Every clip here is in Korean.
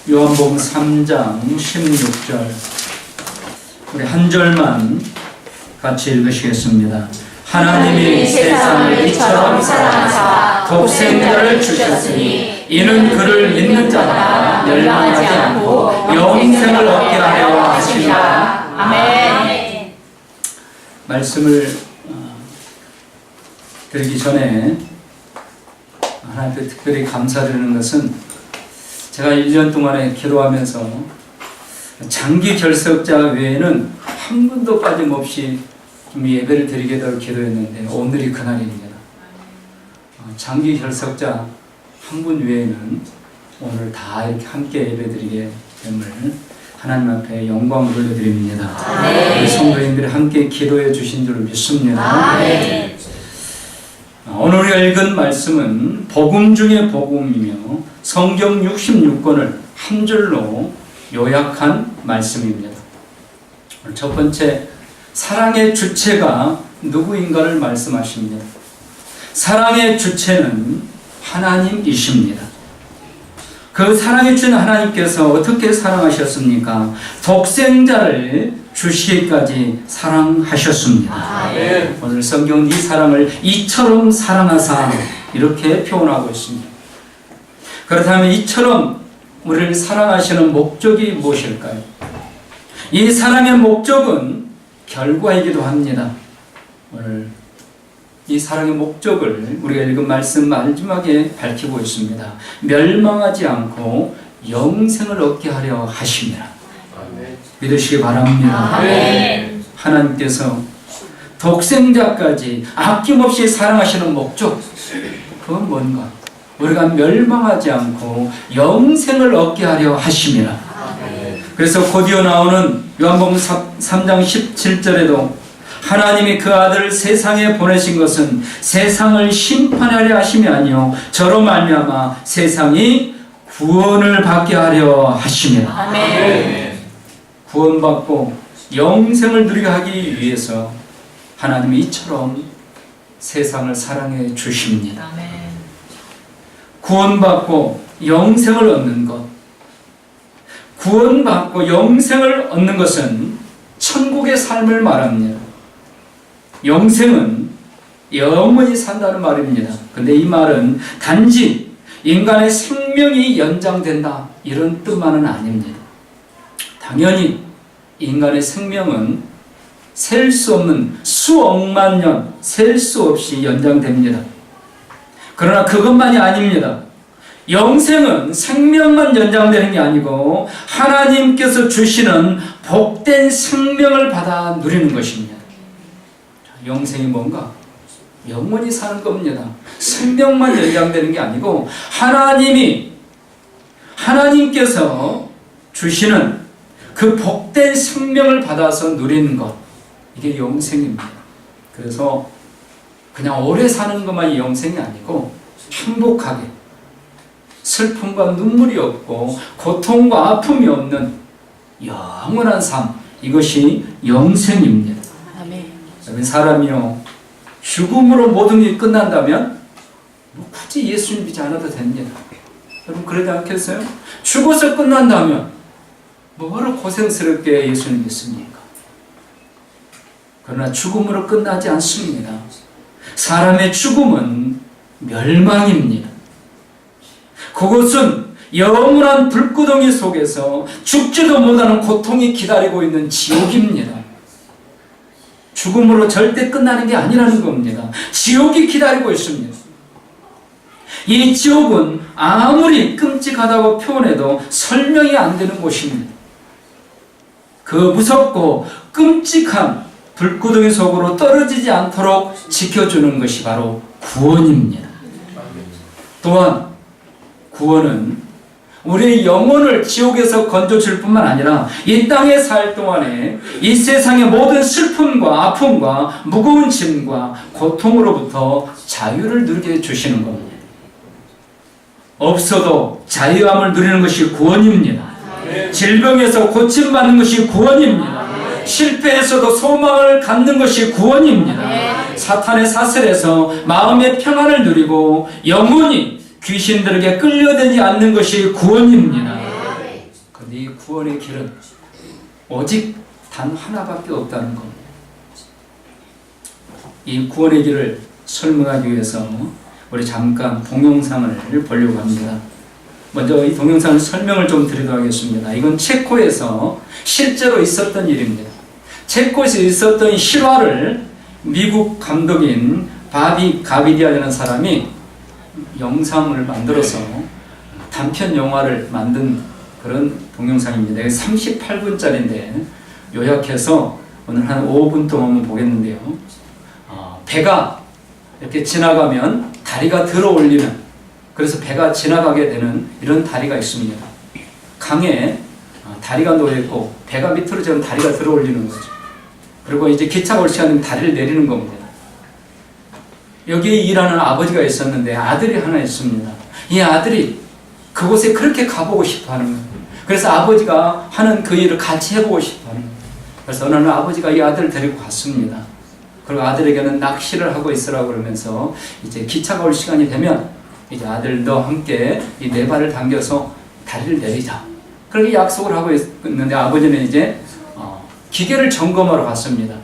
요한복음 3장 16절 우리 한 절만 같이 읽으시겠습니다. 하나님이 세상을 이처럼 사랑하사 독생자를 주셨으니 이는 그를 믿는 자마다 멸망하지 않고 영생을 얻게 하려 하시니라. 아멘. 말씀을 드리기 전에 하나님께 특별히 감사드리는 것은 제가 1년 동안에 기도하면서 장기 결석자 외에는 한 분도 빠짐없이 좀 예배를 드리게 되도록 기도했는데 오늘이 그날입니다. 장기 결석자 한 분 외에는 오늘 다 이렇게 함께 예배 드리게 됨을 하나님 앞에 영광을 돌려드립니다. 우리 성도님들이 함께 기도해 주신 줄 믿습니다. 오늘 우리가 읽은 말씀은 복음 중의 복음이며 성경 66권을 한 줄로 요약한 말씀입니다. 오늘 첫 번째, 사랑의 주체가 누구인가를 말씀하십니다. 사랑의 주체는 하나님이십니다. 그 사랑의 주는 하나님께서 어떻게 사랑하셨습니까? 독생자를 주시기까지 사랑하셨습니다. 오늘 성경은 이 사랑을 이처럼 사랑하사 이렇게 표현하고 있습니다. 그렇다면 이처럼 우리를 사랑하시는 목적이 무엇일까요? 이 사랑의 목적은 결과이기도 합니다. 오늘 이 사랑의 목적을 우리가 읽은 말씀 마지막에 밝히고 있습니다. 멸망하지 않고 영생을 얻게 하려 하심이라. 믿으시기 바랍니다. 하나님께서 독생자까지 아낌없이 사랑하시는 목적, 그건 뭔가? 우리가 멸망하지 않고 영생을 얻게 하려 하심이라. 그래서 곧이어 나오는 요한복음 3장 17절에도 하나님이 그 아들을 세상에 보내신 것은 세상을 심판하려 하심이 아니요 저로 말미암아 세상이 구원을 받게 하려 하심이라. 구원받고 영생을 누리게 하기 위해서 하나님이 이처럼 세상을 사랑해 주십니다. 구원받고 영생을 얻는 것, 구원받고 영생을 얻는 것은 천국의 삶을 말합니다. 영생은 영원히 산다는 말입니다. 근데 이 말은 단지 인간의 생명이 연장된다 이런 뜻만은 아닙니다. 당연히 인간의 생명은 셀 수 없는 수억만 년, 셀 수 없이 연장됩니다. 그러나 그것만이 아닙니다. 영생은 생명만 연장되는 게 아니고 하나님께서 주시는 복된 생명을 받아 누리는 것입니다. 영생이 뭔가? 영원히 사는 겁니다. 생명만 연장되는 게 아니고 하나님께서 주시는 그 복된 생명을 받아서 누리는 것, 이게 영생입니다. 그래서 그냥 오래 사는 것만이 영생이 아니고 행복하게 슬픔과 눈물이 없고 고통과 아픔이 없는 영원한 삶, 이것이 영생입니다. 사람이요, 죽음으로 모든 게 끝난다면 굳이 예수님 믿지 않아도 됩니다. 여러분 그러지 않겠어요? 죽어서 끝난다면 뭐로 고생스럽게 예수님 믿습니까? 그러나 죽음으로 끝나지 않습니다. 사람의 죽음은 멸망입니다. 그것은 영원한 불구덩이 속에서 죽지도 못하는 고통이 기다리고 있는 지옥입니다. 죽음으로 절대 끝나는 게 아니라는 겁니다. 지옥이 기다리고 있습니다. 이 지옥은 아무리 끔찍하다고 표현해도 설명이 안 되는 곳입니다. 그 무섭고 끔찍한 불구덩이 속으로 떨어지지 않도록 지켜주는 것이 바로 구원입니다. 또한 구원은 우리의 영혼을 지옥에서 건져줄 뿐만 아니라 이 땅에 살 동안에 이 세상의 모든 슬픔과 아픔과 무거운 짐과 고통으로부터 자유를 누리게 해주시는 겁니다. 없어도 자유함을 누리는 것이 구원입니다. 질병에서 고침받는 것이 구원입니다. 실패에서도 소망을 갖는 것이 구원입니다. 사탄의 사슬에서 마음의 평안을 누리고 영원히 귀신들에게 끌려들지 않는 것이 구원입니다. 이 구원의 길은 오직 단 하나밖에 없다는 겁니다. 이 구원의 길을 설명하기 위해서 우리 잠깐 동영상을 보려고 합니다. 먼저 이 동영상 설명을 좀 드리도록 하겠습니다. 이건 체코에서 실제로 있었던 일입니다. 체코에서 있었던 실화를 미국 감독인 바비 가비디아라는 사람이 영상을 만들어서 단편 영화를 만든 그런 동영상입니다. 38분짜리인데 요약해서 오늘 한 5분 동안 보겠는데요. 배가 이렇게 지나가면 다리가 들어올리는, 그래서 배가 지나가게 되는 이런 다리가 있습니다. 강에 다리가 놓여있고 배가 밑으로 지면 다리가 들어올리는 거죠. 그리고 이제 기차가 올 시간이면 다리를 내리는 겁니다. 여기에 일하는 아버지가 있었는데 아들이 하나 있습니다. 이 아들이 그곳에 그렇게 가보고 싶어 하는 거예요. 그래서 아버지가 하는 그 일을 같이 해보고 싶어 하는 거예요. 그래서 어느 날 아버지가 이 아들을 데리고 갔습니다. 그리고 아들에게는 낚시를 하고 있으라고 그러면서 이제 기차가 올 시간이 되면 이제 아들 너 함께 이 네 발을 당겨서 다리를 내리자. 그렇게 약속을 하고 있는데 아버지는 이제 기계를 점검하러 갔습니다.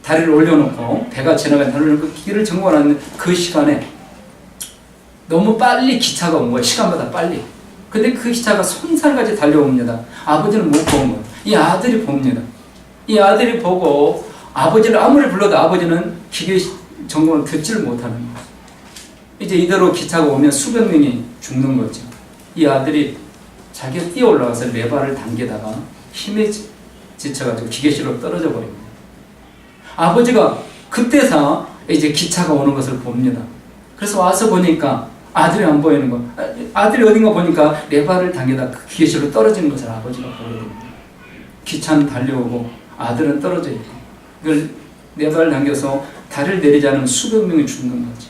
다리를 올려놓고 배가 지나간 다리를 그 기계를 점검하는 그 시간에 너무 빨리 기차가 온 거예요. 시간보다 빨리. 근데 그 기차가 손살같이 달려옵니다. 아버지는 못 본 거예요. 이 아들이 봅니다. 이 아들이 보고 아버지를 아무리 불러도 아버지는 기계 점검을 듣지를 못하는 거예요. 이제 이대로 기차가 오면 수백 명이 죽는 거죠. 이 아들이 자기가 뛰어 올라가서 네 발을 당기다가 힘에 지쳐가지고 기계실로 떨어져 버립니다. 아버지가 그때서 이제 기차가 오는 것을 봅니다. 그래서 와서 보니까 아들이 안 보이는 거. 아들이 어딘가 보니까 네 발을 당기다 그 기계실로 떨어지는 것을 아버지가 보게 됩니다. 기차는 달려오고 아들은 떨어져 있고 그걸 네 발을 당겨서 다리를 내리지 않으면 수백 명이 죽는 거지.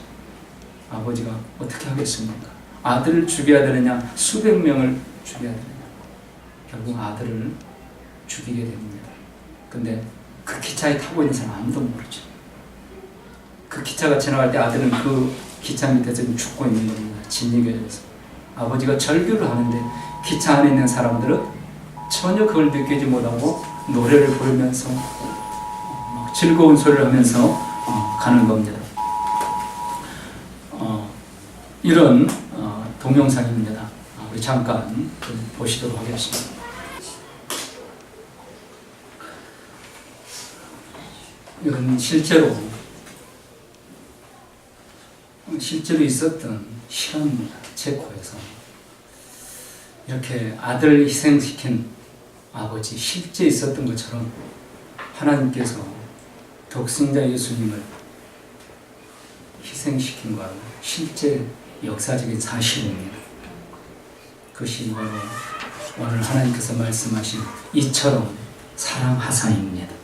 아버지가 어떻게 하겠습니까? 아들을 죽여야 되느냐, 수백 명을 죽여야 되느냐. 결국 아들을 죽이게 됩니다. 근데 그 기차에 타고 있는 사람 아무도 모르죠. 그 기차가 지나갈 때 아들은 그 기차 밑에서 죽고 있는 겁니다. 진리에 의해서. 아버지가 절규를 하는데 기차 안에 있는 사람들은 전혀 그걸 느끼지 못하고 노래를 부르면서 즐거운 소리를 하면서 가는 겁니다. 이런 동영상입니다. 우리 잠깐 보시도록 하겠습니다. 이건 실제로 있었던 실화입니다. 체코에서 이렇게 아들 희생시킨 아버지, 실제 있었던 것처럼 하나님께서 독생자 예수님을 희생시킨 건 실제 역사적인 사실입니다. 그것이 바로 오늘 하나님께서 말씀하신 이처럼 사랑하사입니다.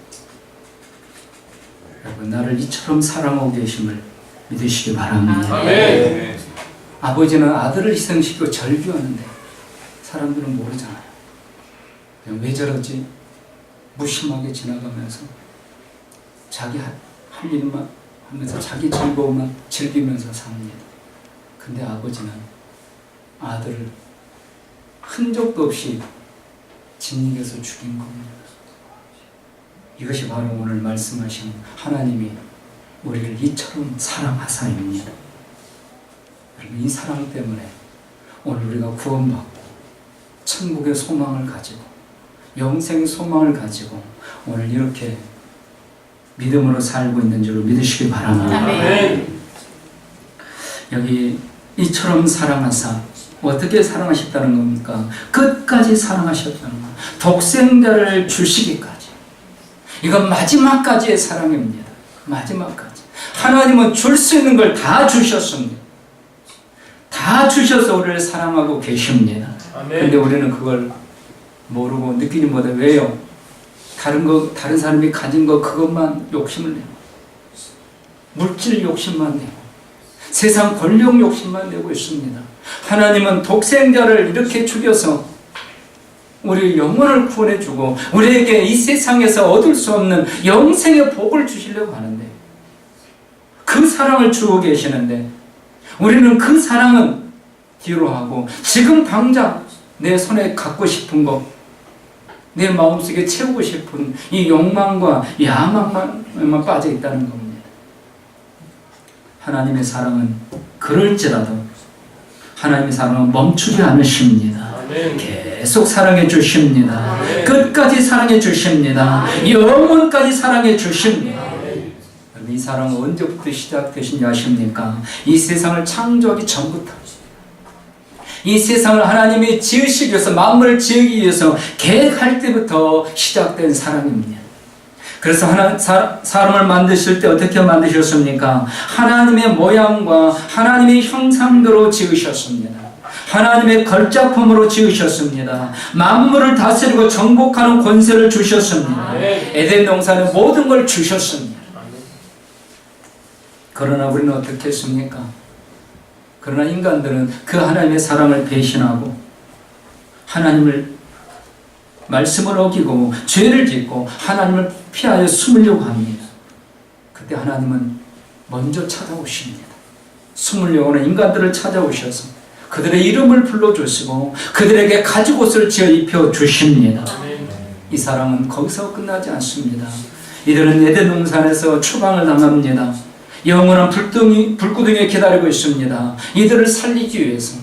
여러분, 나를 이처럼 사랑하고 계심을 믿으시기 바랍니다. 아멘. 아버지는 아들을 희생시키고 절규하는데 사람들은 모르잖아요. 그냥 왜 저러지? 무심하게 지나가면서 자기 할 일만 하면서 자기 즐거움만 즐기면서 삽니다. 근데 아버지는 아들을 흔적도 없이 진리에서 죽인 겁니다. 이것이 바로 오늘 말씀하신 하나님이 우리를 이처럼 사랑하사입니다. 여러분, 이 사랑 때문에 오늘 우리가 구원받고 천국의 소망을 가지고 영생 소망을 가지고 오늘 이렇게 믿음으로 살고 있는 줄 믿으시기 바랍니다. 아멘. 여기 이처럼 사랑하사, 어떻게 사랑하셨다는 겁니까? 끝까지 사랑하셨다는 것. 독생자를 주시기까지. 이건 마지막까지의 사랑입니다. 마지막까지. 하나님은 줄 수 있는 걸 다 주셨습니다. 다 주셔서 우리를 사랑하고 계십니다. 그런데 우리는 그걸 모르고 느끼지 못해. 왜요? 다른 사람이 가진 거 그것만 욕심을 내고, 물질 욕심만 내고, 세상 권력 욕심만 내고 있습니다. 하나님은 독생자를 이렇게 죽여서 우리 영혼을 구원해주고 우리에게 이 세상에서 얻을 수 없는 영생의 복을 주시려고 하는데, 그 사랑을 주고 계시는데 우리는 그 사랑은 뒤로 하고 지금 당장 내 손에 갖고 싶은 것, 내 마음속에 채우고 싶은 이 욕망과 야망만 빠져 있다는 겁니다. 하나님의 사랑은 그럴지라도 하나님의 사랑은 멈추지 않으십니다. 계속 사랑해 주십니다. 끝까지 사랑해 주십니다. 영원까지 사랑해 주십니다. 이 사랑은 언제부터 시작되신지 아십니까? 이 세상을 창조하기 전부터, 이 세상을 하나님이 지으시기 위해서, 만물을 지으기 위해서 계획할 때부터 시작된 사랑입니다. 그래서 사람을 만드실 때 어떻게 만드셨습니까? 하나님의 모양과 하나님의 형상대로 지으셨습니다. 하나님의 걸작품으로 지으셨습니다. 만물을 다스리고 정복하는 권세를 주셨습니다. 에덴 동산에 모든 걸 주셨습니다. 그러나 우리는 어떻게 했습니까? 그러나 인간들은 그 하나님의 사랑을 배신하고 하나님을 말씀을 어기고 죄를 짓고 하나님을 피하여 숨으려고 합니다. 그때 하나님은 먼저 찾아오십니다. 숨으려고 하는 인간들을 찾아오셔서 그들의 이름을 불러주시고 그들에게 가죽옷을 지어 입혀주십니다. 이 사랑은 거기서 끝나지 않습니다. 이들은 에덴 동산에서 추방을 당합니다. 영원한 불구덩이에 기다리고 있습니다. 이들을 살리기 위해서,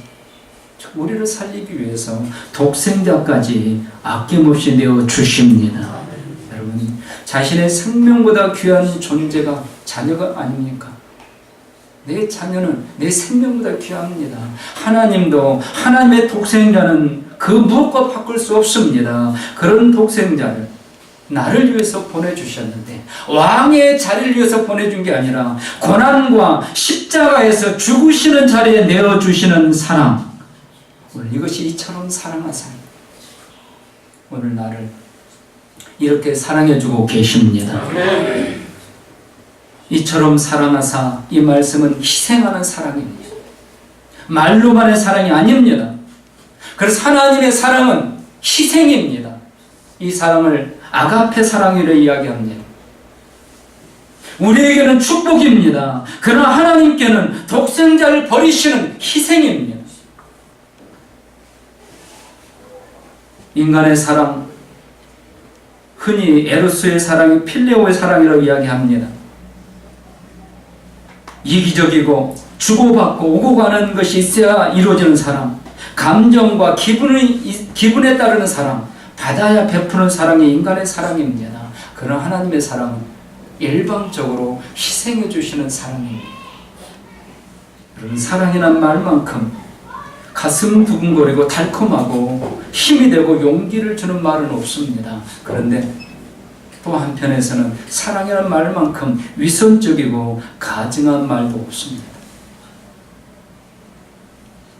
우리를 살리기 위해서 독생자까지 아낌없이 내어주십니다. 여러분, 자신의 생명보다 귀한 존재가 자녀가 아닙니까? 내 자녀는 내 생명보다 귀합니다. 하나님도, 하나님의 독생자는 그 무엇과 바꿀 수 없습니다. 그런 독생자를 나를 위해서 보내주셨는데, 왕의 자리를 위해서 보내준 게 아니라 고난과 십자가에서 죽으시는 자리에 내어주시는 사랑, 오늘 이것이 이처럼 사랑하사 오늘 나를 이렇게 사랑해주고 계십니다. 이처럼 사랑하사, 이 말씀은 희생하는 사랑입니다. 말로만의 사랑이 아닙니다. 그래서 하나님의 사랑은 희생입니다. 이 사랑을 아가페 사랑이라 이야기합니다. 우리에게는 축복입니다. 그러나 하나님께는 독생자를 버리시는 희생입니다. 인간의 사랑, 흔히 에로스의 사랑이 필레오의 사랑이라고 이야기합니다. 이기적이고 주고받고 오고 가는 것이 있어야 이루어지는 사랑, 감정과 기분에 따르는 사랑, 받아야 베푸는 사랑이 인간의 사랑입니다. 그러나 하나님의 사랑은 일방적으로 희생해 주시는 사랑입니다. 여러분, 사랑이란 말만큼 가슴 두근거리고 달콤하고 힘이 되고 용기를 주는 말은 없습니다. 그런데 또 한편에서는 사랑이란 말만큼 위선적이고 가증한 말도 없습니다.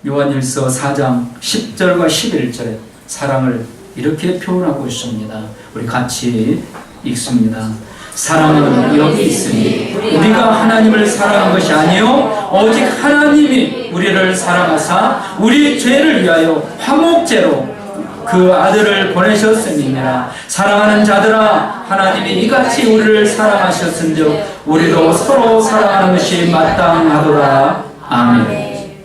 요한일서 4장 10절과 11절에 사랑을 이렇게 표현하고 있습니다. 우리 같이 읽습니다. 사랑은 여기 있으니 우리가 하나님을 사랑한 것이 아니요 오직 하나님이 우리를 사랑하사 우리 죄를 위하여 화목제로 그 아들을 보내셨음이니라. 사랑하는 자들아, 하나님이 이같이 우리를 사랑하셨은즉 우리도 서로 사랑하는 것이 마땅하도다. 아멘.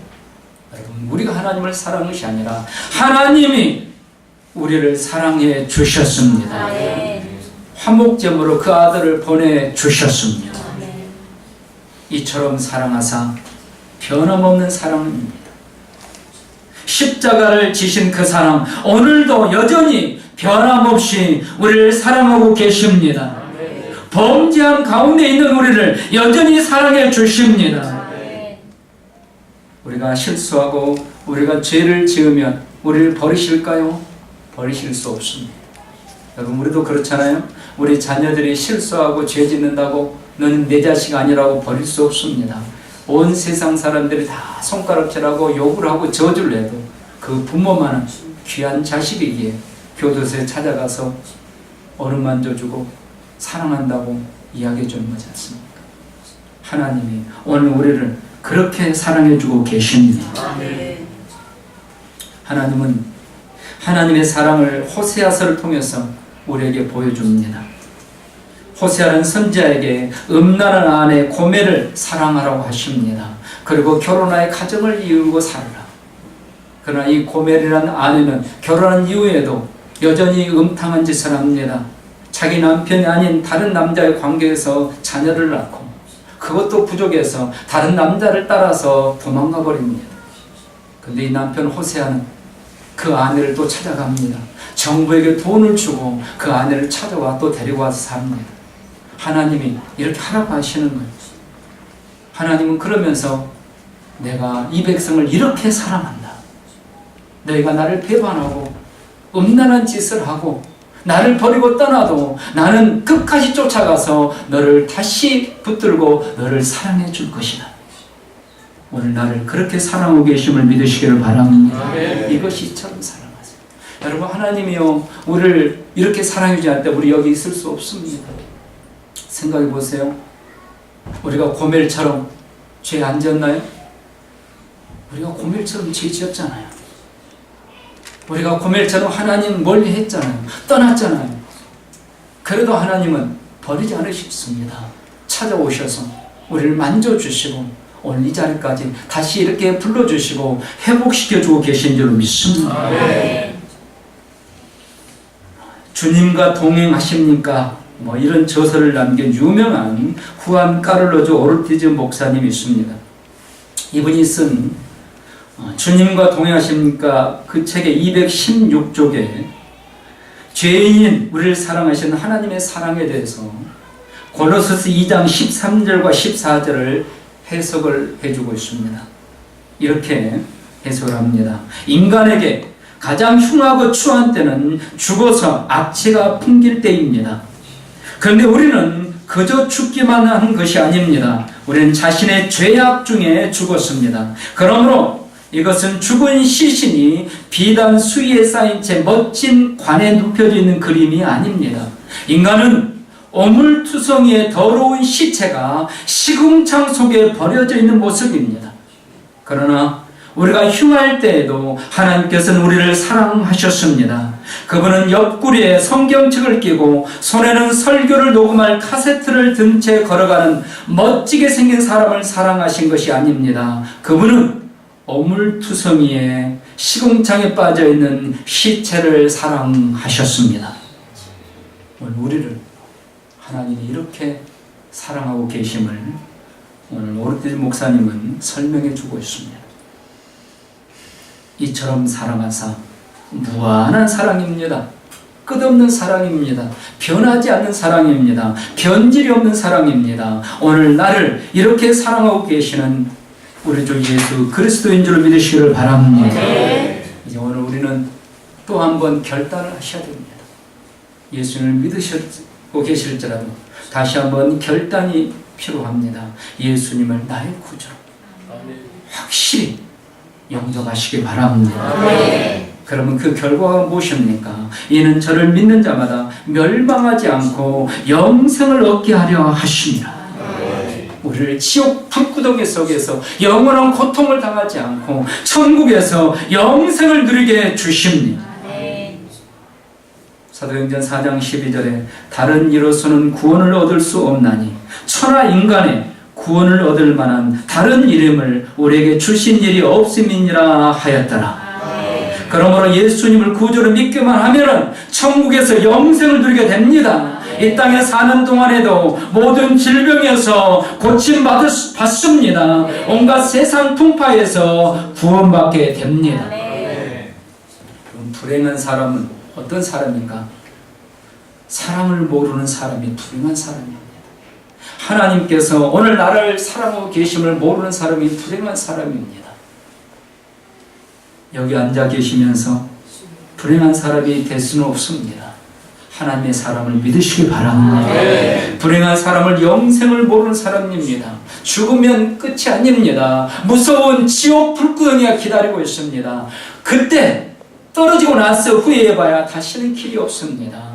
여러분, 우리가 하나님을 사랑한 것이 아니라 하나님이 우리를 사랑해 주셨습니다. 화목제물로 그 아들을 보내주셨습니다. 이처럼 사랑하사 변함없는 사랑입니다. 십자가를 지신 그 사랑, 오늘도 여전히 변함없이 우리를 사랑하고 계십니다. 범죄한 가운데 있는 우리를 여전히 사랑해 주십니다. 우리가 실수하고 우리가 죄를 지으면 우리를 버리실까요? 버리실 수 없습니다. 여러분, 우리도 그렇잖아요. 우리 자녀들이 실수하고 죄 짓는다고 너는 내 자식 아니라고 버릴 수 없습니다. 온 세상 사람들이 다 손가락질하고 욕을 하고 저주를 해도 그 부모만은 귀한 자식이기에 교도소에 찾아가서 어른 만져주고 사랑한다고 이야기해 주는 거지 않습니까? 하나님이 오늘 우리를 그렇게 사랑해주고 계십니다. 하나님은 하나님의 사랑을 호세아서를 통해서 우리에게 보여줍니다. 호세아는 선지자에게 음란한 아내 고멜을 사랑하라고 하십니다. 그리고 결혼하여 가정을 이루고 살아라. 그러나 이 고멜이라는 아내는 결혼한 이후에도 여전히 음탕한 짓을 합니다. 자기 남편이 아닌 다른 남자의 관계에서 자녀를 낳고 그것도 부족해서 다른 남자를 따라서 도망가 버립니다. 근데 이 남편 호세아는 그 아내를 또 찾아갑니다. 정부에게 돈을 주고 그 아내를 찾아와 또 데리고 와서 삽니다. 하나님이 이렇게 하라고 하시는 거예요. 하나님은 그러면서 내가 이 백성을 이렇게 사랑한다. 너희가 나를 배반하고 음란한 짓을 하고 나를 버리고 떠나도 나는 끝까지 쫓아가서 너를 다시 붙들고 너를 사랑해 줄 것이다. 오늘 나를 그렇게 사랑하고 계심을 믿으시기를 바랍니다. 이것이 이처럼 사랑하세요. 여러분, 하나님이요 우리를 이렇게 사랑해 주지 않을 때 우리 여기 있을 수 없습니다. 생각해 보세요. 우리가 고멜처럼 죄 안 지었나요? 우리가 고멜처럼 죄 지었잖아요. 우리가 고멜처럼 하나님 멀리 했잖아요. 떠났잖아요. 그래도 하나님은 버리지 않으셨습니다. 찾아오셔서 우리를 만져주시고 오늘 이 자리까지 다시 이렇게 불러주시고 회복시켜주고 계신 줄 믿습니다. 주님과 동행하십니까? 뭐 이런 저서를 남긴 유명한 후안 까를로조 오르티즈 목사님이 있습니다. 이분이 쓴 주님과 동행하십니까? 그 책의 216쪽에 죄인인 우리를 사랑하시는 하나님의 사랑에 대해서 골로새서 2장 13절과 14절을 해석을 해주고 있습니다. 이렇게 해석을 합니다. 인간에게 가장 흉하고 추한 때는 죽어서 악취가 풍길 때입니다. 그런데 우리는 그저 죽기만 하는 것이 아닙니다. 우리는 자신의 죄악 중에 죽었습니다. 그러므로 이것은 죽은 시신이 비단 수위에 쌓인 채 멋진 관에 눕혀져 있는 그림이 아닙니다. 인간은 오물투성이의 더러운 시체가 시궁창 속에 버려져 있는 모습입니다. 그러나 우리가 흉할 때에도 하나님께서는 우리를 사랑하셨습니다. 그분은 옆구리에 성경책을 끼고 손에는 설교를 녹음할 카세트를 든 채 걸어가는 멋지게 생긴 사람을 사랑하신 것이 아닙니다. 그분은 오물투성이에 시궁창에 빠져있는 시체를 사랑하셨습니다. 오늘 우리를 하나님이 이렇게 사랑하고 계심을 오늘 오르티즈 목사님은 설명해 주고 있습니다. 이처럼 사랑하사 무한한 사랑입니다. 끝없는 사랑입니다. 변하지 않는 사랑입니다. 변질이 없는 사랑입니다. 오늘 나를 이렇게 사랑하고 계시는 우리 주 예수 그리스도인 줄 믿으시기를 바랍니다. 이제 오늘 우리는 또 한 번 결단을 하셔야 됩니다. 예수님을 믿으시고 계실지라도 다시 한번 결단이 필요합니다. 예수님을 나의 구주로 확실히 영접하시기 바랍니다. 그러면 그 결과가 무엇입니까? 이는 저를 믿는 자마다 멸망하지 않고 영생을 얻게 하려 하십니다. 우리를 지옥 불구덩이 속에서 영원한 고통을 당하지 않고 천국에서 영생을 누리게 주십니다. 사도행전 4장 12절에 다른 이로서는 구원을 얻을 수 없나니 천하 인간의 구원을 얻을 만한 다른 이름을 우리에게 주신 일이 없음이니라 하였더라. 그러므로 예수님을 구주로 믿기만 하면 천국에서 영생을 누리게 됩니다. 이 땅에 사는 동안에도 모든 질병에서 고침받습니다. 온갖 세상 풍파에서 구원받게 됩니다. 그럼 불행한 사람은 어떤 사람인가? 사랑을 모르는 사람이 불행한 사람입니다. 하나님께서 오늘 나를 사랑하고 계심을 모르는 사람이 불행한 사람입니다. 여기 앉아 계시면서 불행한 사람이 될 수는 없습니다. 하나님의 사람을 믿으시기 바랍니다. 불행한 사람을 영생을 모르는 사람입니다. 죽으면 끝이 아닙니다. 무서운 지옥 불구덩이가 기다리고 있습니다. 그때 떨어지고 나서 후회해봐야 다시는 길이 없습니다.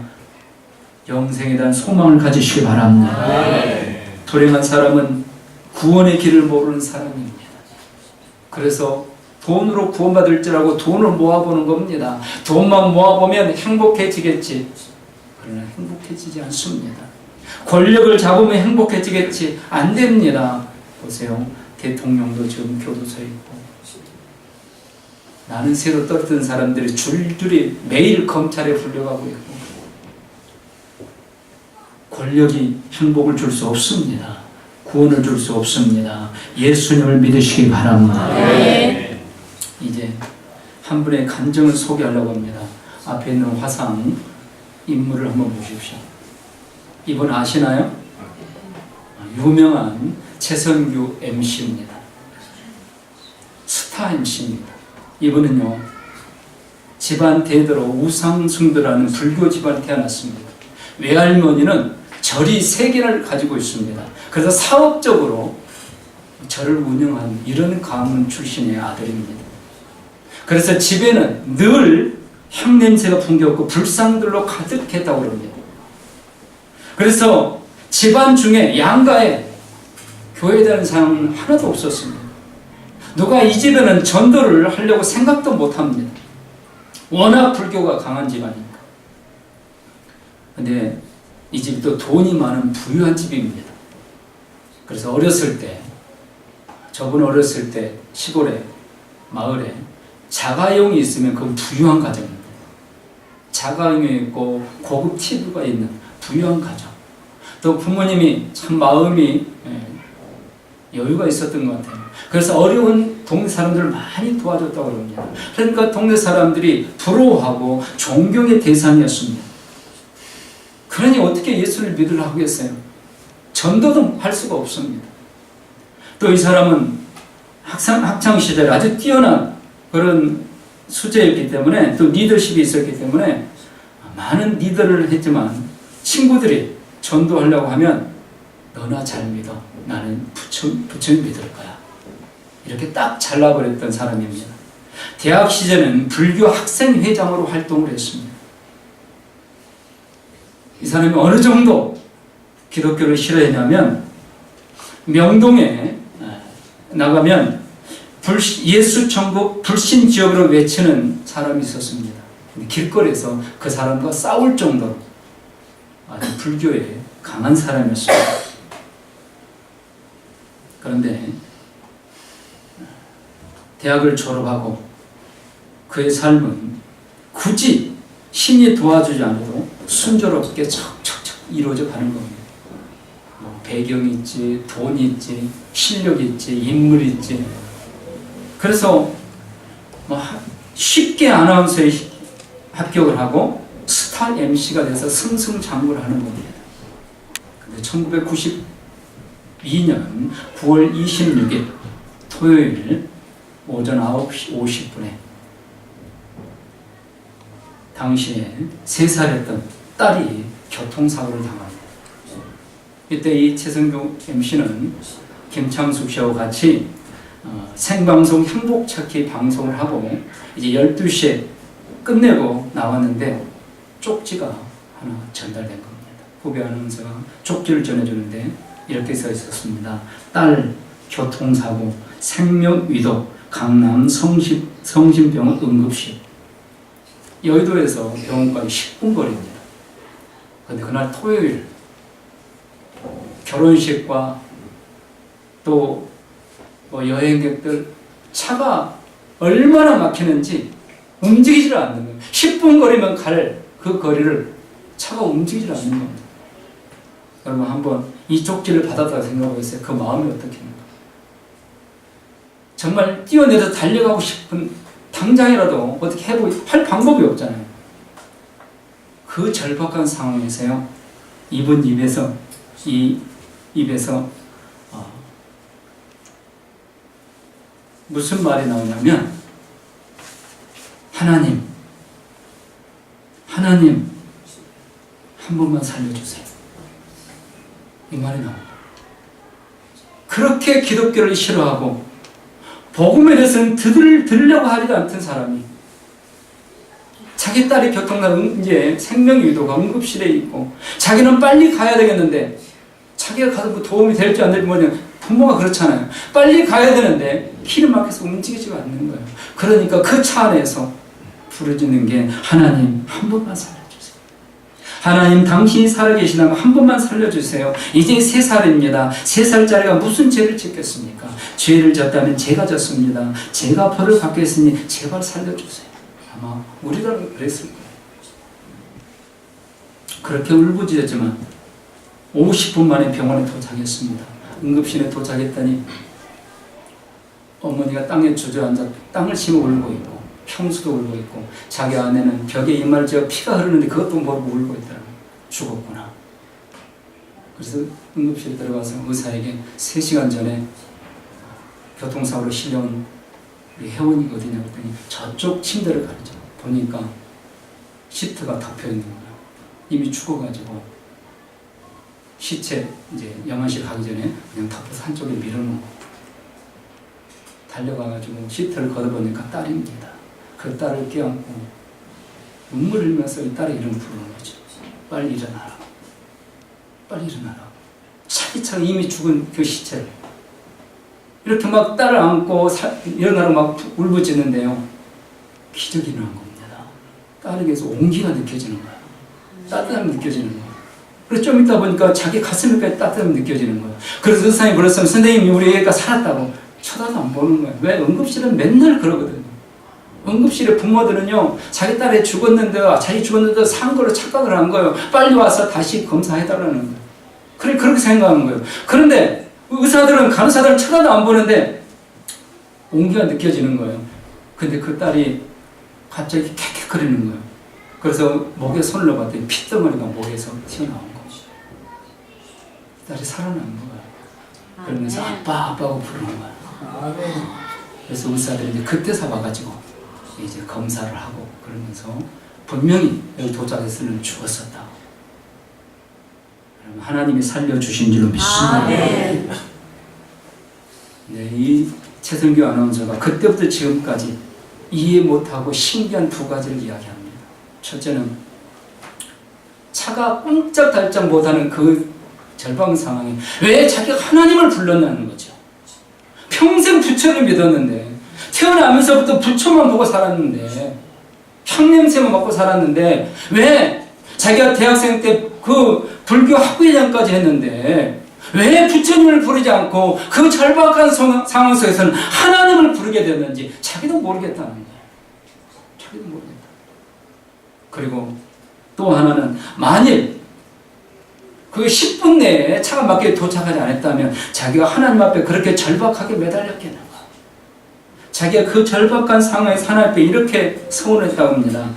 영생에 대한 소망을 가지시기 바랍니다. 불행한 사람은 구원의 길을 모르는 사람입니다. 그래서 돈으로 구원받을 줄 알고 돈을 모아보는 겁니다. 돈만 모아보면 행복해지겠지. 그러나 행복해지지 않습니다. 권력을 잡으면 행복해지겠지. 안 됩니다. 보세요. 대통령도 지금 교도소에 있고 나는 새로 떨어뜨린 사람들이 줄줄이 매일 검찰에 불려가고 있고, 권력이 행복을 줄 수 없습니다. 구원을 줄 수 없습니다. 예수님을 믿으시기 바랍니다. 네. 이제 한 분의 간증을 소개하려고 합니다. 앞에 있는 화상 인물을 한번 보십시오. 이분 아시나요? 유명한 최선규 MC입니다. 스타 MC입니다. 이분은요, 집안 대대로 우상숭배라는 불교 집안에 태어났습니다. 외할머니는 절이 3개를 가지고 있습니다. 그래서 사업적으로 절을 운영하는 이런 가문 출신의 아들입니다. 그래서 집에는 늘 향냄새가 풍겨왔고 불상들로 가득했다고 합니다. 그래서 집안 중에 양가에 교회에 대한 사람은 하나도 없었습니다. 누가 이 집에는 전도를 하려고 생각도 못합니다. 워낙 불교가 강한 집안이니까. 근데 이 집이 또 돈이 많은 부유한 집입니다. 그래서 저분 어렸을 때 시골에, 마을에 자가용이 있으면 그건 부유한 가정입니다. 자가용이 있고 고급 TV가 있는 부유한 가정. 또 부모님이 참 마음이 여유가 있었던 것 같아요. 그래서 어려운 동네 사람들을 많이 도와줬다고 합니다. 그러니까 동네 사람들이 부러워하고 존경의 대상이었습니다. 그러니 어떻게 예수를 믿으려고 하겠어요? 전도도 할 수가 없습니다. 또 이 사람은 학창시절에 아주 뛰어난 그런 수재였기 때문에, 또 리더십이 있었기 때문에 많은 리더를 했지만 친구들이 전도하려고 하면 너나 잘 믿어. 나는 부처님 믿을 거야. 이렇게 딱 잘라버렸던 사람입니다. 대학 시절에는 불교 학생회장으로 활동을 했습니다. 이 사람이 어느 정도 기독교를 싫어했냐면, 명동에 나가면 예수 천국 불신 지역으로 외치는 사람이 있었습니다. 길거리에서 그 사람과 싸울 정도로 아주 불교에 강한 사람이었습니다. 그런데 대학을 졸업하고 그의 삶은 굳이 신이 도와주지 않아도 순조롭게 척척척 이루어져 가는 겁니다. 배경이 있지, 돈이 있지, 실력이 있지, 인물이 있지. 그래서 쉽게 아나운서에 합격을 하고 스타 MC가 돼서 승승장구를 하는 겁니다. 근데 1992년 9월 26일 토요일 오전 9시 50분에 당시에 3살이었던 딸이 교통사고를 당합니다. 이때 이 최선규 MC는 김창숙 씨와 같이 생방송 행복찾기 방송을 하고 이제 12시에 끝내고 나왔는데 쪽지가 하나 전달된 겁니다. 후배 아나운서가 쪽지를 전해주는데 이렇게 써 있었습니다. 딸 교통사고 생명위도 강남 성심병원 응급실. 여의도에서 병원까지 10분 거리입니다. 그런데 그날 토요일 결혼식과 또 여행객들 차가 얼마나 막히는지 움직이질 않는 거예요. 10분 거리면 갈 그 거리를 차가 움직이질 않는 겁니다. 여러분 한번 이 쪽지를 받았다고 생각해보세요. 그 마음이 어떻겠는가. 정말 뛰어내서 달려가고 싶은, 당장이라도 어떻게 할 방법이 없잖아요. 그 절박한 상황에서요, 이분 입에서 무슨 말이 나오냐면, 하나님 한 번만 살려주세요. 이 말이 나옵니다. 그렇게 기독교를 싫어하고 복음에 대해서는 들으려고 하지도 않던 사람이 자기 딸이 교통난 이제 생명위도가 응급실에 있고 자기는 빨리 가야 되겠는데, 자기가 가서 뭐 도움이 될지 안 될지 뭐냐, 부모가 그렇잖아요. 빨리 가야 되는데 키를 막혀서 움직이지가 않는 거예요. 그러니까 그 차 안에서 부르짖는 게 하나님 한 번만 살려주세요. 하나님 당신이 살아계시다면 한 번만 살려주세요. 이제 3살입니다. 3살짜리가 무슨 죄를 짓겠습니까? 죄를 졌다면 제가 졌습니다. 제가 벌을 받겠으니 제발 살려주세요. 아마 우리가 그랬을 거예요. 그렇게 울부짖었지만 50분 만에 병원에 도착했습니다. 응급실에 도착했더니 어머니가 땅에 주저앉아 땅을 치고 울고 있고 평수도 울고 있고 자기 아내는 벽에 이마를 쥐어 피가 흐르는데 그것도 모르고 울고 있더라고요. 죽었구나. 그래서 응급실에 들어가서 의사에게 3시간 전에 교통사고로 실려온 우리 혜원이가 어디냐 그랬더니 저쪽 침대를 가르쳐 보니까 시트가 덮여있는 거예요. 이미 죽어가지고 시체 이제 영안실 가기 전에 그냥 덮어서 한쪽에 밀어놓은 거. 달려가가지고 시트를 걷어보니까 딸입니다. 그 딸을 껴안고 눈물을 흘리면서 이 딸의 이름 부르는 거죠. 빨리 일어나라. 빨리 일어나라. 차기차기 이미 죽은 그 시체를 이렇게 막 딸을 안고 일어나라 막 울부짖는데요. 기적이 일어난 겁니다. 딸에게서 온기가 느껴지는 거예요. 따뜻함이 느껴지는 거예요. 그래서 좀 있다 보니까 자기 가슴에까지 따뜻함이 느껴지는 거예요. 그래서 의사님이 불렀으면 선생님이 우리 애가 살았다고 쳐다도 안 보는 거예요. 왜? 응급실은 맨날 그러거든요. 응급실의 부모들은요, 자기 딸이 죽었는데, 자기 죽었는데 산 걸로 착각을 한 거예요. 빨리 와서 다시 검사해달라는 거예요. 그렇게 생각하는 거예요. 그런데 의사들은, 간호사들은 쳐다도 안 보는데 온기가 느껴지는 거예요. 근데 그 딸이 갑자기 캑캑거리는 거예요. 그래서 목에 손을 넣어봤더니 핏덩어리가 목에서 튀어나온 거죠. 딸이 살아난 거예요. 그러면서 아빠, 아빠고 부르는 거예요. 그래서 의사들이 이제 그때서 와가지고 이제 검사를 하고 그러면서 분명히 여기 도착했으면 죽었었다. 하나님이 살려주신 줄로 믿습니다. 네, 이 최성규 아나운서가 그때부터 지금까지 이해 못하고 신기한 2가지를 이야기합니다. 첫째는 차가 꼼짝달짝 못하는 그 절방 상황에 왜 자기가 하나님을 불렀냐는 거죠. 평생 부처를 믿었는데 태어나면서부터 부처만 보고 살았는데 향냄새만 맡고 살았는데 왜 자기가 대학생 때 그 불교 학부회장까지 했는데 왜 부처님을 부르지 않고 그 절박한 상황 속에서는 하나님을 부르게 됐는지 자기도 모르겠다는 거예요. 자기도 모르겠다. 그리고 또 하나는 만일 그 10분 내에 차가 막히게 도착하지 않았다면 자기가 하나님 앞에 그렇게 절박하게 매달렸겠는가. 자기가 그 절박한 상황에서 하나님 앞에 이렇게 서운했다고 합니다.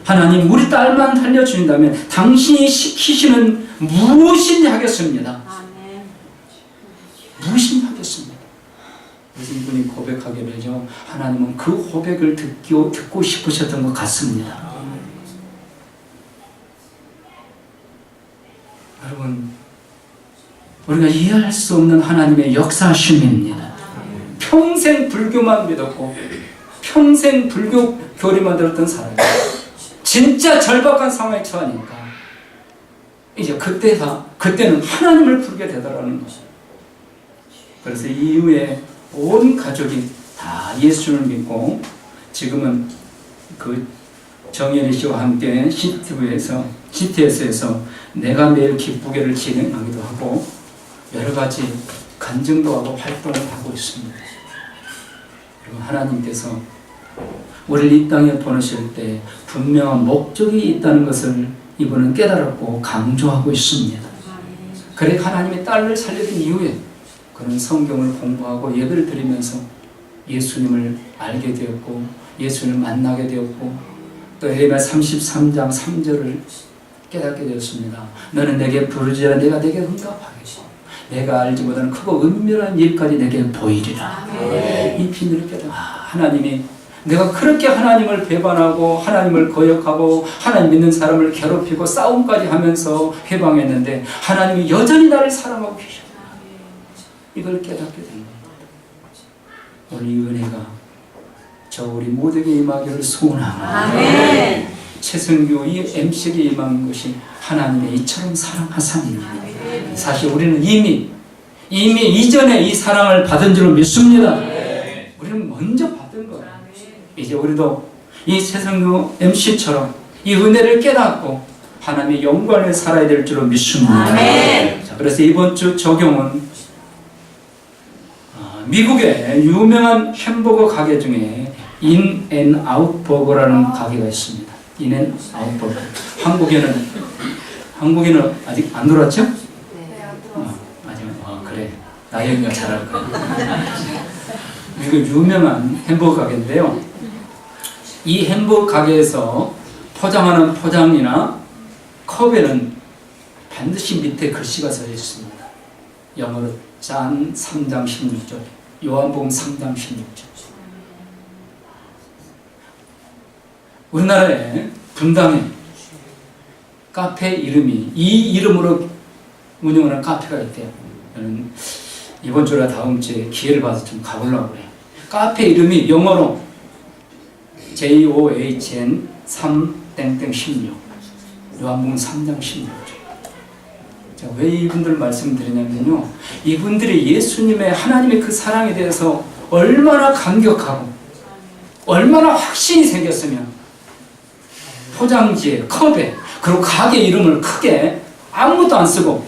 하나님, 우리 딸만 살려주신다면 당신이 시키시는 무엇이든지 하겠습니다. 무엇이든지 하겠습니다. 그래서 이분이 고백하게 되죠. 하나님은 그 고백을 듣고 싶으셨던 것 같습니다. 여러분, 우리가 이해할 수 없는 하나님의 역사심입니다. 평생 불교만 믿었고 평생 불교 교리만 들었던 사람, 진짜 절박한 상황에 처하니까 이제 그때는 하나님을 부르게 되더라는 것이죠. 그래서 이후에 온 가족이 다 예수를 믿고 지금은 그 정예리 씨와 함께 CTS에서 내가 매일 기쁘게를 진행하기도 하고 여러 가지 간증도 하고 활동을 하고 있습니다. 그리고 하나님께서 우리를 이 땅에 보내실 때 분명한 목적이 있다는 것을 이분은 깨달았고 강조하고 있습니다. 그래 하나님의 딸을 살려준 이후에 그는 성경을 공부하고 예배를 드리면서 예수님을 알게 되었고 예수님을 만나게 되었고 또 에레미야 33장 3절을 깨닫게 되었습니다. 너는 내게 부르짖으라 내가 내게 응답하겠소. 내가 알지 못하는 크고 은밀한 일까지 내게 보이리라. 이 비밀을 깨닫아 하나님이 내가 그렇게 하나님을 배반하고 하나님을 거역하고 하나님 믿는 사람을 괴롭히고 싸움까지 하면서 해방했는데 하나님이 여전히 나를 사랑하고 계셨다. 이걸 깨닫게 된 겁니다. 오늘 이 은혜가 저 우리 모두에게 임하기를 소원합니다. 최성규 이 MC에게 임한 것이 하나님의 이처럼 사랑하사입니다. 사실 우리는 이미 이전에 이 사랑을 받은 줄로 믿습니다. 우리는 먼저 받은 거예요. 이제 우리도 이 최성규 MC처럼 이 은혜를 깨닫고 하나님의 영광에 살아야 될 줄로 믿습니다. 자, 그래서 이번 주 적용은 미국의 유명한 햄버거 가게 중에 인앤아웃 버거라는 가게가 있습니다. 인앤아웃 버거. 한국에는 아직 안 들어왔죠? 아직. 그래. 나 얘기가 잘할 거야. 미국 유명한 햄버거 가게인데요. 이 햄버거 가게에서 포장하는 포장이나 컵에는 반드시 밑에 글씨가 써져 있습니다. 영어로 잔 3장 16절, 요한복음 3장 16절. 우리나라에 분당에 카페 이름이 이 이름으로 운영하는 카페가 있대요. 저는 이번 주나 다음 주에 기회를 봐서 좀 가보려고 그래요. 카페 이름이 영어로 JOHN 3-16 요한복음 3장 16절. 왜 이분들 말씀드리냐면요, 이분들이 예수님의 하나님의 그 사랑에 대해서 얼마나 감격하고 얼마나 확신이 생겼으면 포장지에 컵에 그리고 가게 이름을 크게 아무것도 안 쓰고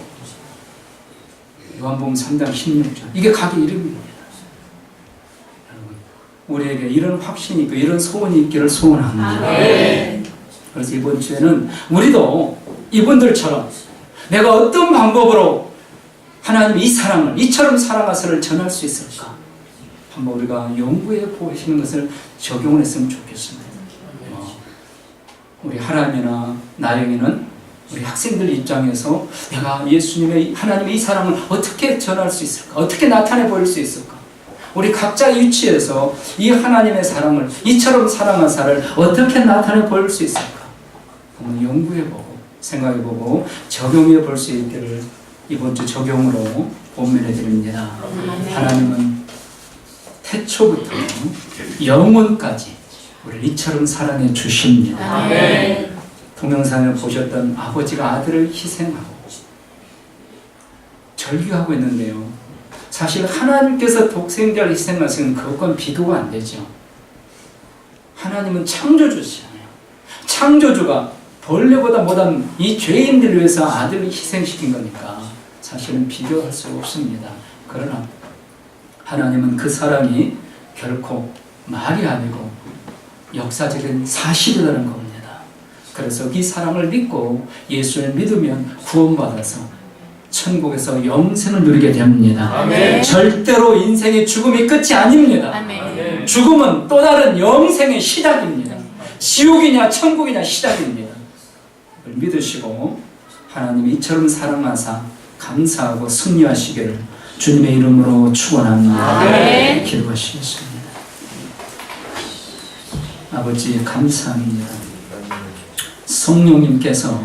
요한복음 3장 16절 이게 가게 이름입니다. 여러분, 우리에게 이런 확신이 있고 이런 소원이 있기를 소원합니다. 그래서 이번 주에는 우리도 이분들처럼 내가 어떤 방법으로 하나님 이 사랑을 이처럼 사랑하시를 전할 수 있을까? 한번 우리가 연구해 보시는 것을 적용을 했으면 좋겠습니다. 우리 하람이나 나영이는 우리 학생들 입장에서 내가 예수님의 하나님의 이 사랑을 어떻게 전할 수 있을까? 어떻게 나타내 보일 수 있을까? 우리 각자의 위치에서 이 하나님의 사랑을 이처럼 사랑하사를 어떻게 나타내 보일 수 있을까? 한번 연구해보고 생각해보고 적용해 볼 수 있기를 이번 주 적용으로 본면해 드립니다. 하나님은 태초부터 영원까지 우리를 이처럼 사랑해 주십니다. 동영상을 보셨던 아버지가 아들을 희생하고 절규하고 있는데요, 사실 하나님께서 독생자를 희생하시는 그것과는 비교가 안 되죠. 하나님은 창조주시잖아요. 창조주가 벌레보다 못한 이 죄인들을 위해서 아들을 희생시킨 거니까 사실은 비교할 수 없습니다. 그러나 하나님은 그 사랑이 결코 말이 아니고 역사적인 사실이라는 겁니다. 그래서 이 사랑을 믿고 예수를 믿으면 구원받아서 천국에서 영생을 누리게 됩니다. 아멘. 절대로 인생의 죽음이 끝이 아닙니다. 아멘. 죽음은 또 다른 영생의 시작입니다. 지옥이냐 천국이냐 시작입니다. 믿으시고 하나님이 이처럼 사랑하사 감사하고 승리하시기를 주님의 이름으로 축원합니다. 기도하시겠습니다. 아버지 감사합니다. 성령님께서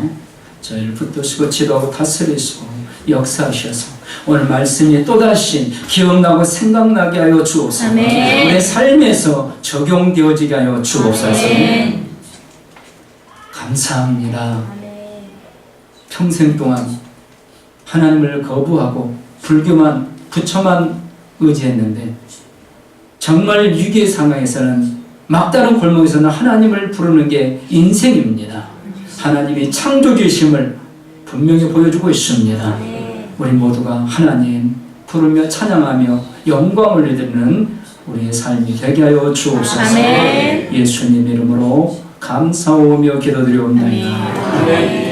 저희를 붙드시고 지도하고 다스리시고 역사하셔서 오늘 말씀이 또다시 기억나고 생각나게 하여 주옵소서. 우리의 삶에서 적용되어지게 하여 주옵소서. 감사합니다. 평생 동안 하나님을 거부하고 불교만 부처만 의지했는데 정말 위기의 상황에서는 막다른 골목에서는 하나님을 부르는 게 인생입니다. 하나님이 창조주심을 분명히 보여주고 있습니다. 우리 모두가 하나님 부르며 찬양하며 영광을 올리는 우리의 삶이 되게 하여 주옵소서. 예수님 이름으로 감사하며 기도드리옵나이다.